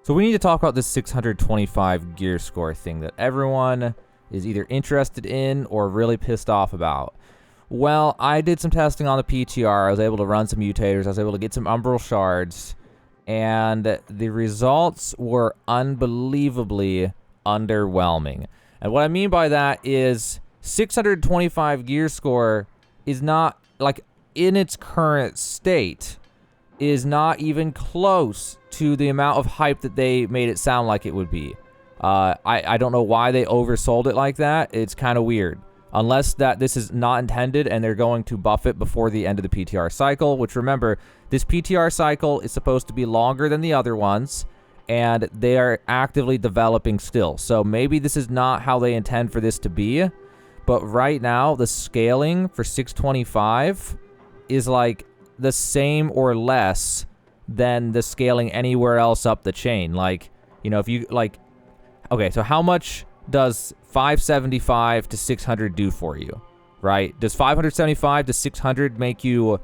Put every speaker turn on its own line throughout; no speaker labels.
So we need to talk about this 625 gear score thing that everyone is either interested in or really pissed off about. Well, I did some testing on the PTR. I was able to run some mutators. I was able to get some umbral shards. And the results were unbelievably underwhelming. And what I mean by that is 625 gear score is not, like, in its current state, is not even close to the amount of hype that they made it sound like it would be. I don't know why they oversold it like that. It's kind of weird. Unless that this is not intended and they're going to buff it before the end of the PTR cycle, which, remember, this PTR cycle is supposed to be longer than the other ones, and they are actively developing still. So maybe this is not how they intend for this to be, but right now the scaling for 625 is like the same or less than the scaling anywhere else up the chain. Like, you know, if you, like, okay, so how much does 575 to 600 do for you, right? Does 575 to 600 make you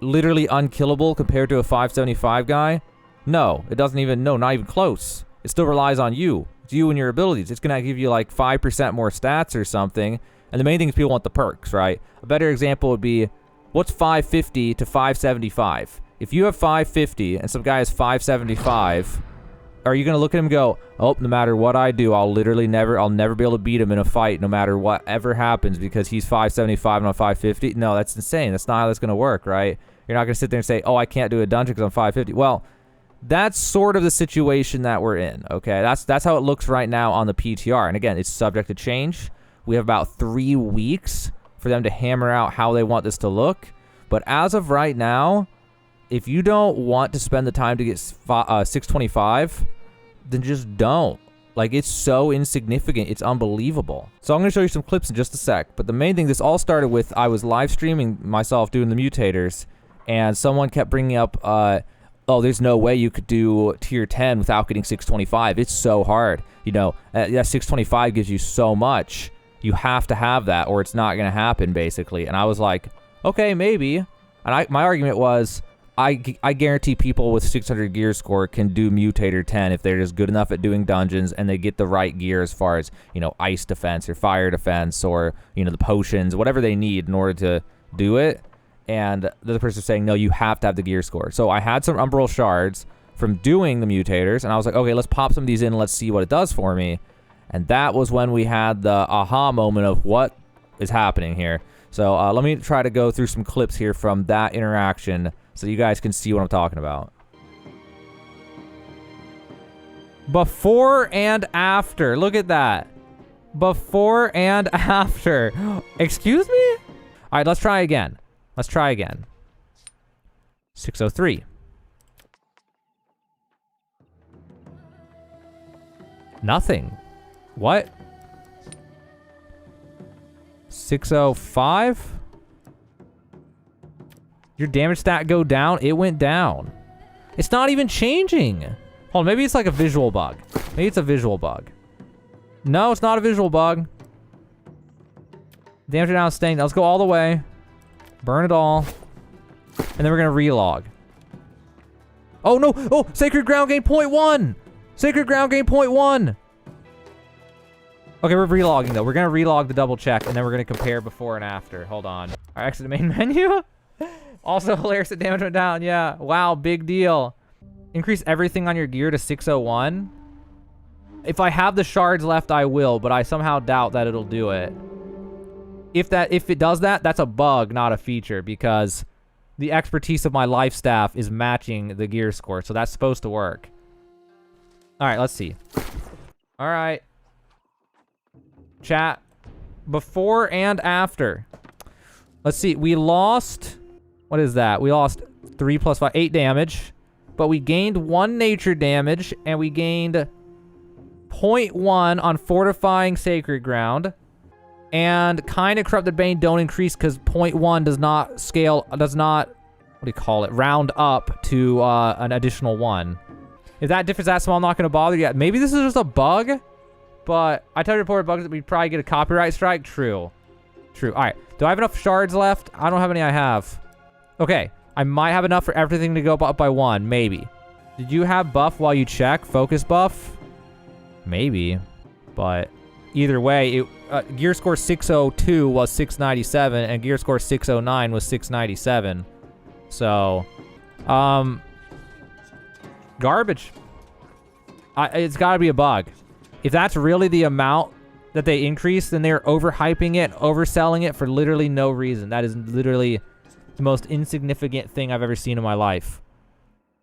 literally unkillable compared to a 575 guy? No, it doesn't even, no, not even close. It still relies on you. It's you and your abilities. It's going to give you like 5% more stats or something. And the main thing is people want the perks, right? A better example would be, what's 550 to 575? If you have 550 and some guy has 575, are you going to look at him and go, oh, no matter what I do, I'll never be able to beat him in a fight no matter whatever happens because he's 575 and I'm 550? No, that's insane. That's not how that's going to work, right? You're not going to sit there and say, oh, I can't do a dungeon because I'm 550. Well, that's sort of the situation that we're in, okay? That's how it looks right now on the PTR. And again, it's subject to change. We have about 3 weeks for them to hammer out how they want this to look. But as of right now, if you don't want to spend the time to get 625, then just don't. Like, it's so insignificant. It's unbelievable. So I'm going to show you some clips in just a sec. But the main thing, this all started with, I was live streaming myself doing the mutators, and someone kept bringing up, oh, there's no way you could do tier 10 without getting 625. It's so hard. You know, yeah, 625 gives you so much. You have to have that or it's not going to happen, basically. And I was like, okay, maybe. And my argument was, I guarantee people with 600 gear score can do mutator 10 if they're just good enough at doing dungeons and they get the right gear as far as, you know, ice defense or fire defense or, you know, the potions, whatever they need in order to do it. And the other person saying, no, you have to have the gear score. So I had some umbral shards from doing the mutators, and I was like, okay, let's pop some of these in and let's see what it does for me. And that was when we had the aha moment of what is happening here. So let me try to go through some clips here from that interaction so you guys can see what I'm talking about. Before and after. Look at that. Before and after. Excuse me? All right, let's try again. Let's try again. 603. Nothing. What? 605? Your damage stat go down? It went down. It's not even changing. Hold on, maybe it's like a visual bug. Maybe it's a visual bug. No, it's not a visual bug. Damage down staying. Let's go all the way. Burn it all. And then we're going to relog. Oh, no. Oh, Sacred Ground gain 0.1. Sacred Ground gain 0.1. Okay, we're relogging, though. We're going to relog the double check, and then we're going to compare before and after. Hold on. All right, exit the main menu. Also hilarious that damage went down. Yeah. Wow, big deal. Increase everything on your gear to 601. If I have the shards left, I will, but I somehow doubt that it'll do it. If it does that, that's a bug, not a feature, because the expertise of my life staff is matching the gear score, so that's supposed to work. All right, let's see. All right. Chat. Before and after. Let's see. We lost... What is that? We lost 3 plus 5, 8 damage. But we gained 1 nature damage, and we gained 0.1 on fortifying Sacred Ground. And kind of Corrupted Bane don't increase because 0.1 does not scale, does not, what do you call it, round up to an additional 1. If that difference is that small, I'm not going to bother yet. Maybe this is just a bug, but I tell you reported bugs that we'd probably get a copyright strike. True. True. All right. Do I have enough shards left? I don't have any I have. Okay. I might have enough for everything to go up by 1. Maybe. Did you have buff while you check? Focus buff? Maybe. But either way, gear score 602 was 697, and gear score 609 was 697. So, garbage. It's got to be a bug. If that's really the amount that they increase, then they're overhyping it, overselling it for literally no reason. That is literally the most insignificant thing I've ever seen in my life.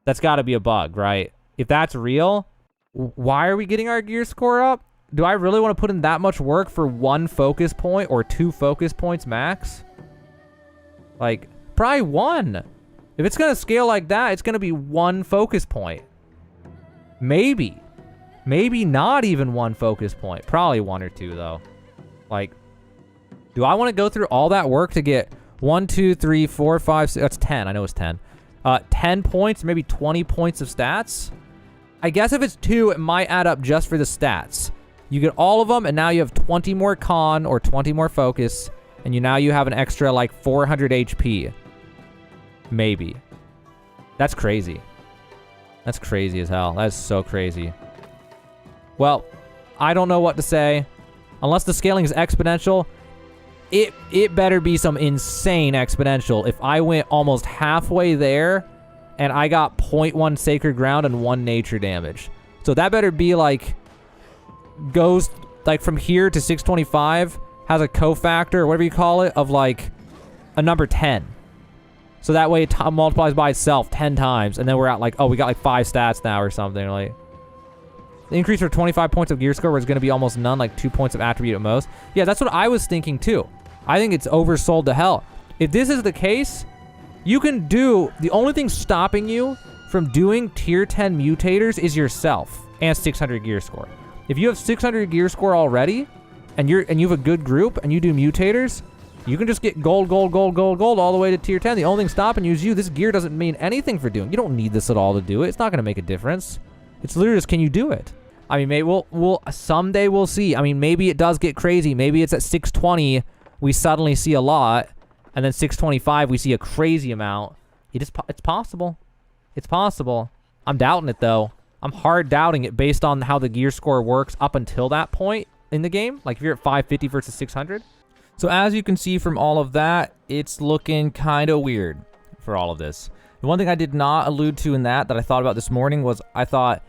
That's got to be a bug, right? If that's real, why are we getting our gear score up? Do I really want to put in that much work for 1 focus point or 2 focus points max? Like, probably 1. If it's going to scale like that, it's going to be 1 focus point. Maybe. Maybe not even 1 focus point. Probably 1 or 2, though. Like, do I want to go through all that work to get 1, 2, 3, 4, 5, 6... That's 10. I know it's 10. 10 points, maybe 20 points of stats? I guess if it's 2, it might add up just for the stats. You get all of them, and now you have 20 more con or 20 more focus, and now you have an extra, like, 400 HP. Maybe. That's crazy. That's crazy as hell. That is so crazy. Well, I don't know what to say. Unless the scaling is exponential, it better be some insane exponential. If I went almost halfway there, and I got 0.1 sacred ground and 1 nature damage. So that better be like, goes like from here to 625, has a cofactor, or whatever you call it, of like a number 10. So that way it multiplies by itself 10 times, and then we're at like, oh, we got like 5 stats now or something. Like, the increase for 25 points of gear score was going to be almost none, like 2 points of attribute at most. Yeah, that's what I was thinking too. I think it's oversold to hell. If this is the case, you can do, the only thing stopping you from doing tier 10 mutators is yourself and 600 gear score. If you have 600 gear score already, and you have a good group, and you do mutators, you can just get gold all the way to tier 10. The only thing stopping you is you. This gear doesn't mean anything for doing. You don't need this at all to do it. It's not going to make a difference. It's literally just, can you do it? I mean, maybe we'll someday we'll see. I mean, maybe it does get crazy. Maybe it's at 620 we suddenly see a lot, and then 625 we see a crazy amount. It's possible. It's possible. I'm doubting it though. I'm hard doubting it based on how the gear score works up until that point in the game. Like if you're at 550 versus 600. So as you can see from all of that, it's looking kind of weird for all of this. The one thing I did not allude to in that I thought about this morning was I thought,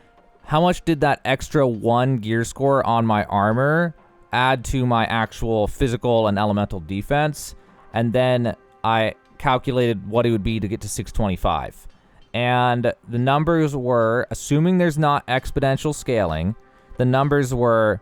how much did that extra 1 gear score on my armor add to my actual physical and elemental defense? And then I calculated what it would be to get to 625. And the numbers were, assuming there's not exponential scaling, the numbers were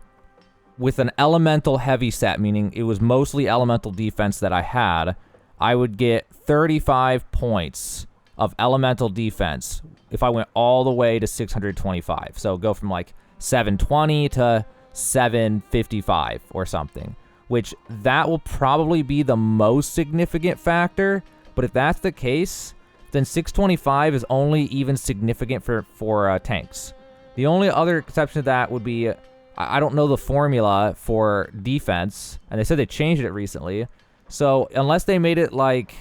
with an elemental heavy set, meaning it was mostly elemental defense that I had, I would get 35 points of elemental defense if I went all the way to 625. So go from like 720 to 755 or something, which that will probably be the most significant factor. But if that's the case, then 625 is only even significant for tanks. The only other exception to that would be, I don't know the formula for defense, and they said they changed it recently. So unless they made it like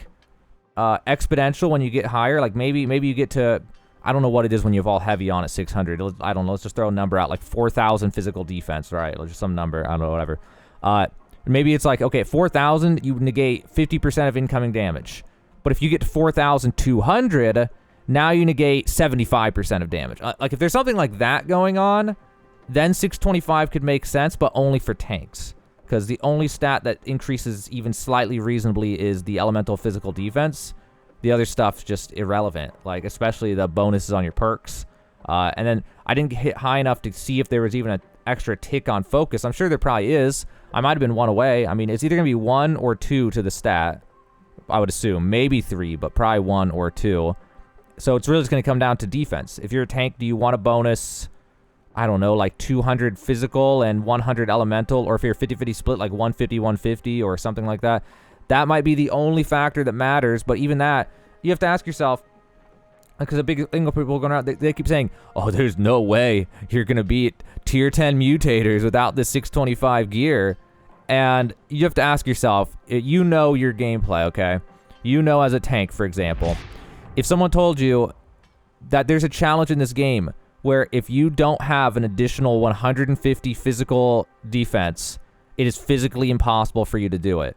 exponential when you get higher, like maybe you get to, I don't know what it is when you have all heavy on at 600. I don't know. Let's just throw a number out, like 4,000 physical defense, right? Just some number. I don't know, whatever. Maybe it's like, okay, at 4,000, you negate 50% of incoming damage. But if you get to 4,200, now you negate 75% of damage. Like if there's something like that going on, then 625 could make sense, but only for tanks. Because the only stat that increases even slightly reasonably is the elemental physical defense. The other stuff's just irrelevant, like especially the bonuses on your perks. And then I didn't hit high enough to see if there was even an extra tick on focus. I'm sure there probably is. I might have been 1 away. I mean, it's either going to be 1 or 2 to the stat, I would assume. Maybe 3, but probably 1 or 2. So it's really just going to come down to defense. If you're a tank, do you want a bonus, I don't know, like 200 physical and 100 elemental? Or if you're 50-50 split, like 150-150 or something like that? That might be the only factor that matters. But even that, you have to ask yourself, because a big thing of people going around, they keep saying, oh, there's no way you're going to beat tier 10 mutators without this 625 gear. And you have to ask yourself, you know your gameplay, okay? You know as a tank, for example, if someone told you that there's a challenge in this game where if you don't have an additional 150 physical defense, it is physically impossible for you to do it.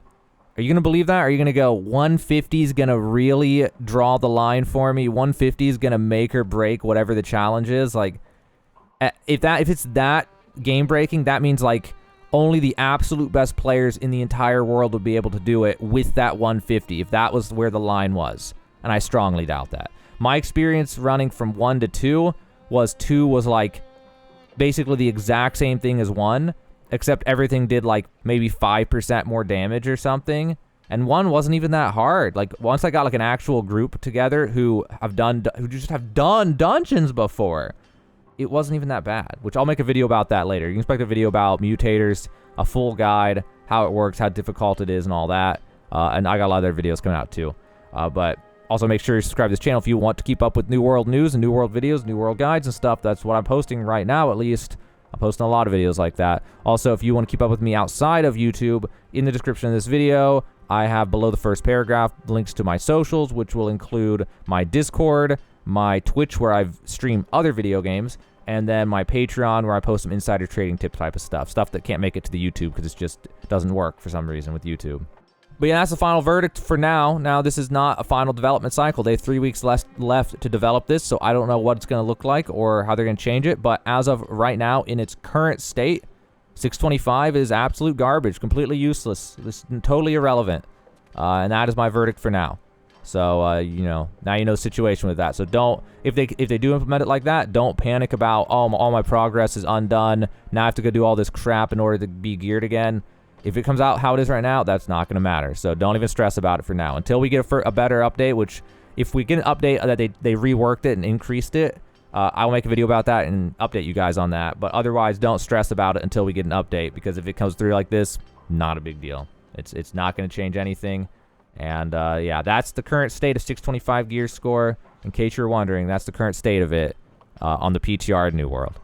Are you going to believe that? Are you going to go, 150 is going to really draw the line for me? 150 is going to make or break whatever the challenge is? Like, if it's that game-breaking, that means, like, only the absolute best players in the entire world would be able to do it with that 150, if that was where the line was. And I strongly doubt that. My experience running from 1 to 2 was like basically the exact same thing as 1, except everything did like maybe 5% more damage or something. And 1 wasn't even that hard. Like, once I got like an actual group together who just have done dungeons before, it wasn't even that bad, which I'll make a video about that later. You can expect a video about mutators, a full guide, how it works, how difficult it is, and all that. And I got a lot of other videos coming out too. But also make sure you subscribe to this channel if you want to keep up with New World news and New World videos, New World guides and stuff. That's what I'm posting right now, at least. I'm posting a lot of videos like that. Also, if you want to keep up with me outside of YouTube, in the description of this video, I have below the first paragraph links to my socials, which will include my Discord, my Twitch, where I've streamed other video games, and then my Patreon, where I post some insider trading tip type of stuff that can't make it to the YouTube because it just doesn't work for some reason with YouTube. But yeah, that's the final verdict for now. Now, this is not a final development cycle. They have 3 weeks left to develop this, so I don't know what it's going to look like or how they're going to change it. But as of right now, in its current state, 625 is absolute garbage, completely useless. It's totally irrelevant. And that is my verdict for now. So, you know, now you know the situation with that. So don't, if they do implement it like that, don't panic about, oh, all my progress is undone. Now I have to go do all this crap in order to be geared again. If it comes out how it is right now, that's not going to matter. So don't even stress about it for now. Until we get a better update, which if we get an update that they reworked it and increased it, I'll make a video about that and update you guys on that. But otherwise, don't stress about it until we get an update, because if it comes through like this, not a big deal. It's not going to change anything. And yeah, that's the current state of 625 gear score. In case you're wondering, that's the current state of it on the PTR New World.